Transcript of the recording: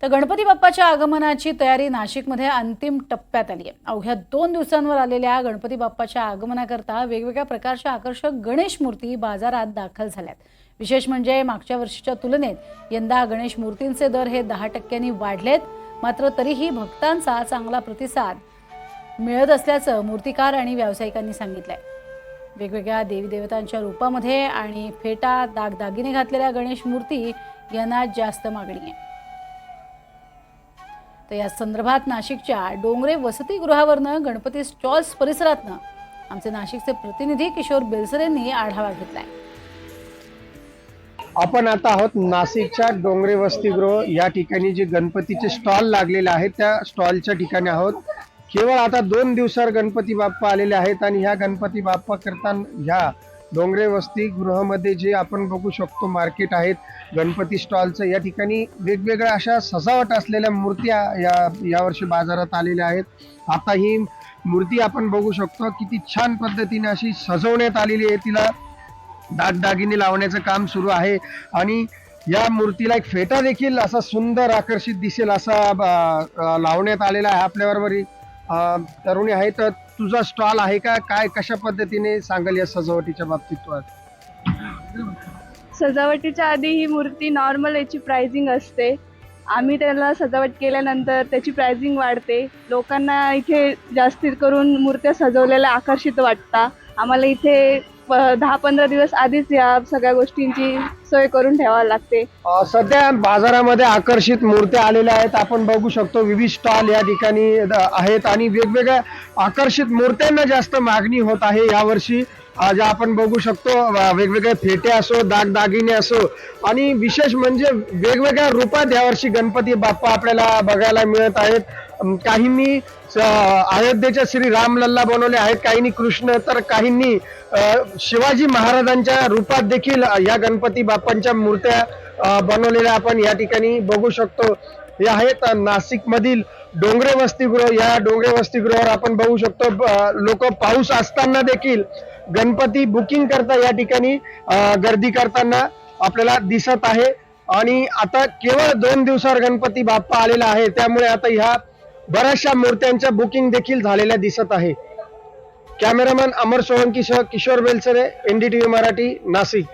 तर गणपती बाप्पाच्या आगमनाची तयारी नाशिकमध्ये अंतिम टप्प्यात आली आहे। अवघ्या 2 दिवसांवर आलेल्या गणपती बाप्पाच्या आगमनाकरता वेगवेगळ्या प्रकारच्या आकर्षक गणेश मूर्ती बाजारात दाखल झाल्यात। विशेष म्हणजे मागच्या वर्षीच्या तुलनेत यंदा गणेश मूर्तींचे दर हे 10% वाढलेत। मात्र तरीही भक्तांचा चांगला प्रतिसाद मिळत असल्याचं मूर्तिकार आणि व्यावसायिकांनी सांगितलंय। वेगवेगळ्या देवी देवतांच्या रूपामध्ये आणि फेटा दागदागिने घातलेल्या गणेश मूर्ती यांना जास्त मागणी आहे। तर या संदर्भात नाशिकच्या डोंगरे वसतिगृहावरनं गणपती स्टॉल्स परिसरातनं आमचे नाशिकचे प्रतिनिधी किशोर बेलसरेंनी आढावा घेतलाय। आपण आता आहोत नाशिकच्या डोंगरे वसतिगृह या ठिकाणी जे गणपतीचे स्टॉल लागलेले आहेत त्या स्टॉलच्या ठिकाणी आहोत। केवळ आता 2 दिवसावर गणपती बाप्पा आलेले आहेत आणि ह्या गणपती बाप्पा करता ह्या डोंगरे वसतिगृहामध्ये जे आपण बघू शकतो मार्केट आहेत गणपती स्टॉलचं, या ठिकाणी वेगवेगळ्या अशा सजावट असलेल्या मूर्त्या यावर्षी बाजारात आलेल्या आहेत। आता ही मूर्ती आपण बघू शकतो किती छान पद्धतीने अशी सजवण्यात आलेली आहे, तिला दागदागिने लावण्याचं काम सुरू आहे आणि या मूर्तीला एक फेटा देखील असा सुंदर आकर्षित दिसेल असा लावण्यात आलेला आहे। आपल्याबरोबर तरुणी आहे, तर तुझा स्टॉल आहे का, काय कशा पद्धतीने सांगाल या सजावटीच्या बाबतीत तू आज? सजावटीच्या आधी ही मूर्ती नॉर्मल याची प्राइसिंग असते। आम्ही त्याला सजावट केल्यानंतर त्याची प्राइसिंग वाढते। लोकांना इथे जास्त करून मूर्त्या सजवलेल्या आकर्षित वाटतात। आम्हाला इथे 10-15 दिवस आधीच या सगळ्या गोष्टींची सोय करून ठेवावी लागते। सध्या बाजारामध्ये आकर्षित मूर्त्या आलेल्या आहेत, आपण बघू शकतो विविध स्टॉल या ठिकाणी आहेत आणि वेगवेगळ्या आकर्षित मूर्त्यांना जास्त मागणी होत आहे यावर्षी। ज्या आपण बघू शकतो वेगवेगळे फेटे असो, दागदागिने असो आणि विशेष म्हणजे वेगवेगळ्या रूपात यावर्षी गणपती बाप्पा आपल्याला बघायला मिळत आहेत। काहींनी अयोध्येच्या श्री रामलल्ला बनवले आहेत, काहींनी कृष्ण, तर काहींनी शिवाजी महाराजांच्या रूपात देखील या गणपती बाप्पांच्या मूर्त्या बनवलेल्या आपण या ठिकाणी बघू शकतो। हे आहेत नाशिक मधील डोंगरे वसतिगृह। या डोंगरे वसतिगृहावर आपण बघू शकतो लोक पाऊस असताना देखील गणपती बुकिंग करता या ठिकाणी गर्दी करताना आपल्याला दिसत आहे आणि आता केवळ 2 दिवसावर गणपती बाप्पा आलेला आहे, त्यामुळे आता ह्या बऱ्याचशा मूर्त्यांच्या बुकिंग देखील झालेल्या दिसत आहे। कॅमेरामॅन अमर सोळंकीसह किशोर बेलसरे, NDTV मराठी, नाशिक।